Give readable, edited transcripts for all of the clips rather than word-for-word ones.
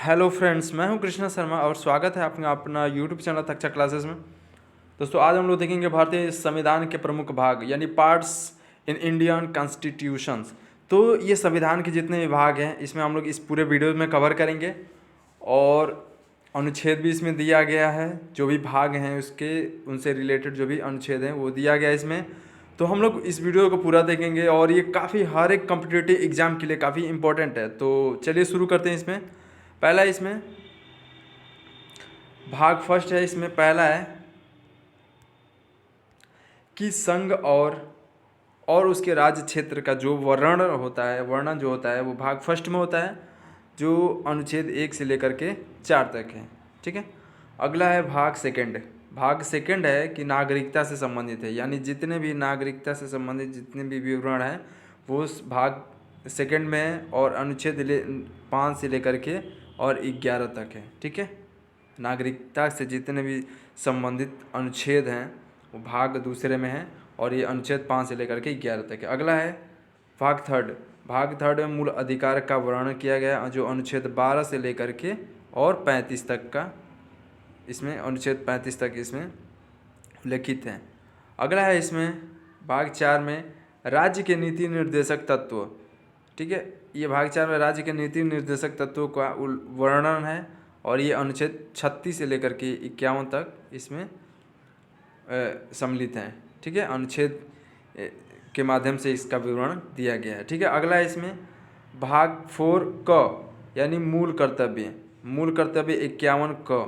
Hello friends, मैं हूं कृष्णा शर्मा और स्वागत है आपका अपना यूट्यूब चैनल कक्षा क्लासेस में। दोस्तों, आज हम लोग देखेंगे भारतीय संविधान के प्रमुख भाग यानी पार्ट्स इन इंडियन कॉन्स्टिट्यूशंस। तो ये संविधान के जितने भी भाग हैं इसमें हम लोग इस पूरे वीडियो में कवर करेंगे और अनुच्छेद भी इसमें दिया गया है। जो भी भाग हैं उसके उनसे रिलेटेड जो भी अनुच्छेद हैं वो दिया गया है इसमें। तो हम लोग इस वीडियो को पूरा देखेंगे और ये काफ़ी हर एक कॉम्पिटिटिव एग्ज़ाम के लिए काफ़ी इंपॉर्टेंट है। तो चलिए शुरू करते हैं। इसमें पहला इसमें भाग फर्स्ट है। इसमें पहला है कि संघ और उसके राज्य क्षेत्र का जो वर्णन जो होता है वो भाग फर्स्ट में होता है, जो अनुच्छेद 1 से लेकर के 4 तक है। ठीक है। अगला है भाग सेकंड। भाग सेकंड है कि नागरिकता से संबंधित है, यानी जितने भी नागरिकता से संबंधित जितने भी विवरण हैं वो उस भाग सेकंड में है और अनुच्छेद 5 से लेकर के और 11 तक है। ठीक है। नागरिकता से जितने भी संबंधित अनुच्छेद हैं वो भाग दूसरे में है और ये अनुच्छेद 5 से लेकर के 11 तक है। अगला है भाग थर्ड। भाग थर्ड में मूल अधिकार का वर्णन किया गया, जो अनुच्छेद 12 से लेकर के और 35 तक का, इसमें अनुच्छेद 35 तक इसमें उल्लेखित है। अगला है इसमें भाग 4 में राज्य के नीति निर्देशक तत्व। ठीक है। ये भाग 4 में राज्य के नीति निर्देशक तत्वों का वर्णन है और ये अनुच्छेद 36 से लेकर के 51 तक इसमें सम्मिलित हैं। ठीक है। अनुच्छेद के माध्यम से इसका विवरण दिया गया है। ठीक है। अगला है इसमें भाग 4 क यानी मूल कर्तव्य। मूल कर्तव्य 51 क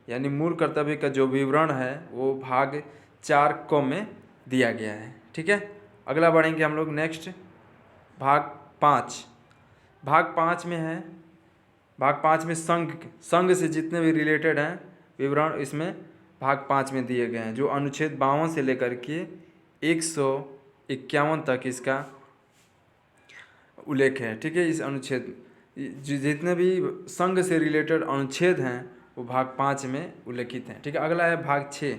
यानी मूल कर्तव्य का जो विवरण है वो भाग 4 क में दिया गया है। ठीक है। अगला बढ़ेंगे हम लोग नेक्स्ट भाग 5। भाग 5 में है, भाग 5 में संघ से जितने भी रिलेटेड हैं विवरण इसमें भाग 5 में दिए गए हैं, जो अनुच्छेद 52 से लेकर के 151 तक इसका उल्लेख है। ठीक है। इस अनुच्छेद जितने भी संघ से रिलेटेड अनुच्छेद हैं वो भाग 5 में उल्लेखित हैं। ठीक है। अगला है भाग 6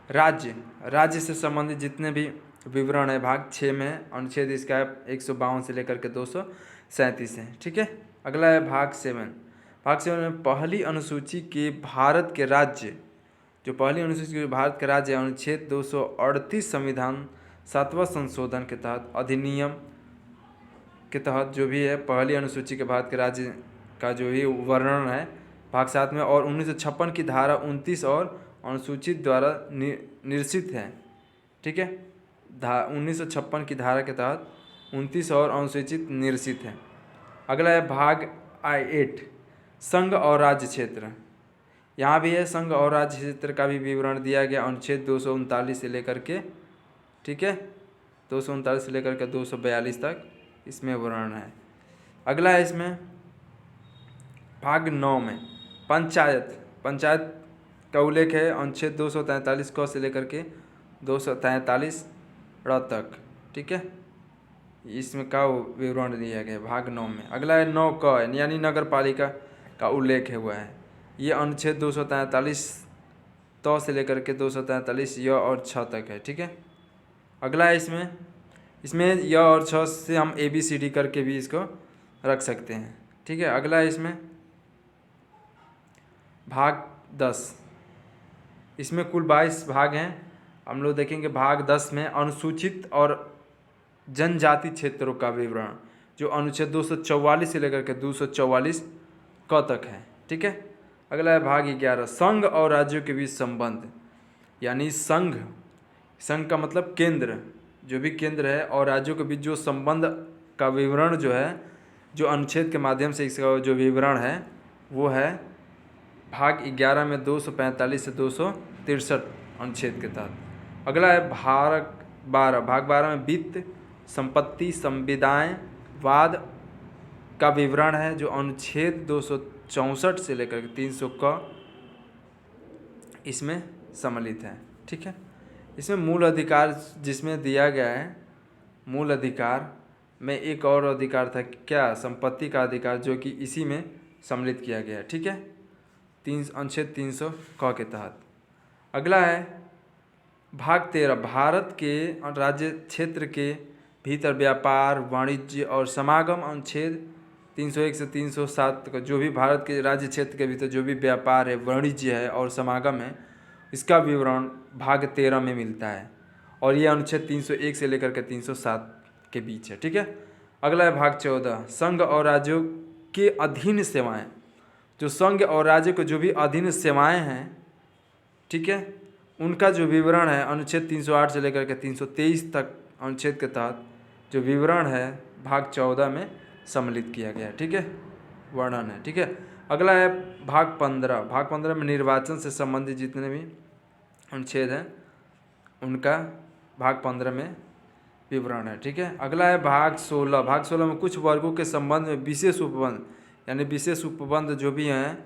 राज्य से संबंधित जितने भी विवरण है भाग 6 में अनुच्छेद इसका 152 से लेकर के 237 है। ठीक है। अगला है भाग 7। भाग 7 में पहली अनुसूची के भारत के राज्य, जो पहली अनुसूची के भारत के राज्य अनुच्छेद 238 संविधान 7वां संशोधन के तहत अधिनियम के तहत जो भी है पहली अनुसूची के भारत के राज्य का जो भी वर्णन है भाग 7 में, और 1956 की धारा 29 और अनुसूचित द्वारा निरसित है। ठीक है। 1956 की धारा के तहत 29 और अनुसूचित निरसित है। अगला है भाग 8 संघ और राज्य क्षेत्र। यहाँ भी है संघ और राज्य क्षेत्र का भी विवरण दिया गया अनुच्छेद 239 से लेकर के, ठीक है, 239 से लेकर के 242 तक इसमें वर्णन है। अगला है इसमें भाग 9 में पंचायत का उल्लेख है अनुच्छेद 243 क से लेकर के 243 ड़ तक। ठीक है। इसमें का विवरण दिया गया भाग 9 में। अगला है 9 क यानी नगर पालिका का उल्लेख हुआ है। ये अनुच्छेद 243 त से लेकर के 243 य और 6 तक है। ठीक है। अगला है इसमें य और 6 से हम ABCD करके भी इसको रख सकते हैं। ठीक है। अगला है इसमें भाग 10। इसमें कुल 22 भाग हैं। हम लोग देखेंगे भाग 10 में अनुसूचित और जनजाति क्षेत्रों का विवरण, जो अनुच्छेद 244 से लेकर के 244 क तक है। ठीक है। अगला है भाग 11 संघ और राज्यों के बीच संबंध, यानी संघ का मतलब केंद्र, जो भी केंद्र है और राज्यों के बीच जो संबंध का विवरण जो है, जो अनुच्छेद के माध्यम से इसका जो विवरण है वो है भाग 11 में 245 से 263 अनुच्छेद के तहत। अगला है भाग 12 में वित्त संपत्ति संविदाएं वाद का विवरण है, जो अनुच्छेद 264 से लेकर 300 का इसमें सम्मिलित है। ठीक है। इसमें मूल अधिकार जिसमें दिया गया है, मूल अधिकार में एक और अधिकार था क्या, संपत्ति का अधिकार, जो कि इसी में सम्मिलित किया गया है। ठीक है। अनुच्छेद 300 क के तहत। अगला है भाग 13 भारत के राज्य क्षेत्र के भीतर व्यापार वाणिज्य और समागम अनुच्छेद 301 से 307 का जो भी भारत के राज्य क्षेत्र के भीतर जो भी व्यापार है, वाणिज्य है और समागम है, इसका विवरण भाग 13 में मिलता है। और ये अनुच्छेद 301 से लेकर के 307 के बीच है। ठीक है। अगला है भाग 14, संघ और राज्यों के अधीन सेवाएं। जो संघ और राज्य को जो भी अधीन सेवाएं हैं, ठीक है, उनका जो विवरण है अनुच्छेद 308 से लेकर के 323 तक अनुच्छेद के तहत जो विवरण है भाग 14 में सम्मिलित किया गया है। ठीक है, वर्णन है। ठीक है। अगला है भाग 15। भाग 15 में निर्वाचन से संबंधित जितने भी अनुच्छेद हैं उनका भाग 15 में विवरण है। ठीक है। अगला है भाग 16। भाग 16 में कुछ वर्गों के संबंध में विशेष उपबंध, यानी विशेष उपबंध जो भी हैं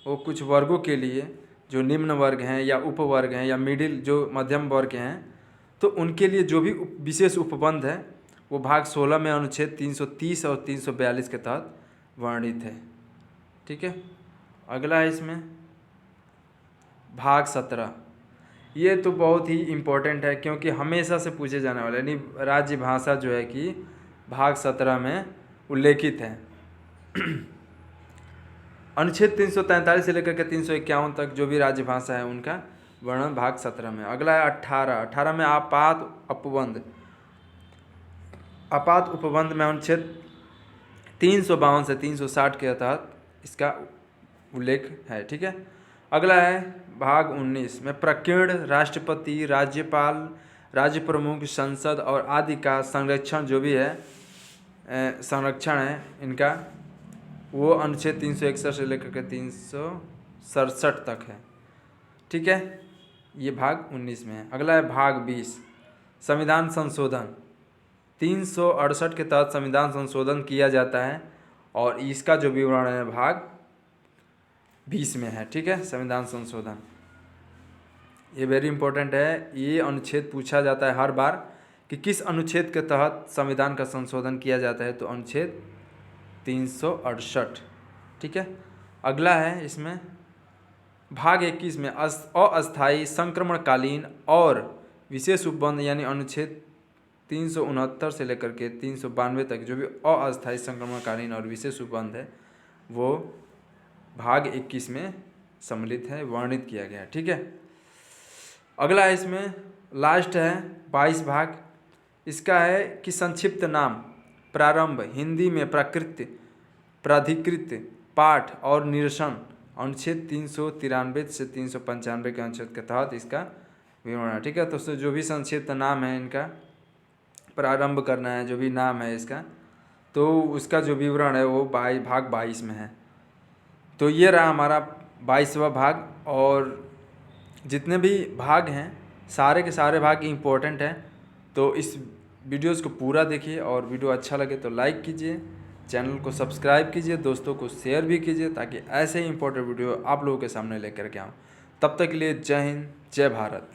वो कुछ वर्गों के लिए, जो निम्न वर्ग हैं या उपवर्ग हैं या मिडिल जो मध्यम वर्ग हैं, तो उनके लिए जो भी विशेष उपबंध है वो भाग 16 में अनुच्छेद 330 और 342 के तहत वर्णित है। ठीक है। अगला है इसमें भाग 17। ये तो बहुत ही इम्पोर्टेंट है क्योंकि हमेशा से पूछे जाने वाला, यानी राज्य भाषा जो है कि भाग 17 में उल्लेखित है। अनुच्छेद 343 से लेकर के 351 तक जो भी राज्य भाषा है उनका वर्णन भाग 17 में। अगला है 18 में आपात उपबंध। आपात उपबंध में अनुच्छेद 352 से 360 के तहत इसका उल्लेख है। ठीक है। अगला है भाग 19 में प्रकीर्ण, राष्ट्रपति, राज्यपाल, राज्य प्रमुख, संसद और आदि का संरक्षण जो भी है संरक्षण है इनका, वो अनुच्छेद 361 से लेकर के 367 तक है। ठीक है। ये भाग 19 में है। अगला है भाग 20, संविधान संशोधन। 368 के तहत संविधान संशोधन किया जाता है और इसका जो विवरण है भाग 20 में है। ठीक है। संविधान संशोधन ये वेरी इंपॉर्टेंट है। ये अनुच्छेद पूछा जाता है हर बार कि किस अनुच्छेद के तहत संविधान का संशोधन किया जाता है, तो अनुच्छेद 368। ठीक है। अगला है इसमें भाग 21 में अस्थायी, संक्रमणकालीन और विशेष उपबंध, यानी अनुच्छेद 369 से लेकर के 392 तक जो भी अस्थायी, संक्रमणकालीन और विशेष उपबंध है वो भाग 21 में सम्मिलित है, वर्णित किया गया। ठीक है। अगला है इसमें लास्ट है 22 भाग। इसका है कि संक्षिप्त नाम, प्रारंभ, हिंदी में प्रकृति, प्राधिकृत, पाठ और निरसन, अनुच्छेद 393 से 395 के अनुच्छेद के तहत इसका विवरण है। ठीक है। तो जो भी संक्षिप्त नाम है इनका प्रारंभ करना है, जो भी नाम है इसका, तो उसका जो विवरण है वो भाग 22 में है। तो ये रहा हमारा 22वां भाग। और जितने भी भाग हैं सारे के सारे भाग इम्पोर्टेंट हैं। तो इस वीडियोज़ को पूरा देखिए और वीडियो अच्छा लगे तो लाइक कीजिए, चैनल को सब्सक्राइब कीजिए, दोस्तों को शेयर भी कीजिए ताकि ऐसे ही इम्पोर्टेंट वीडियो आप लोगों के सामने लेकर के आऊँ। तब तक के लिए जय हिंद, जय भारत।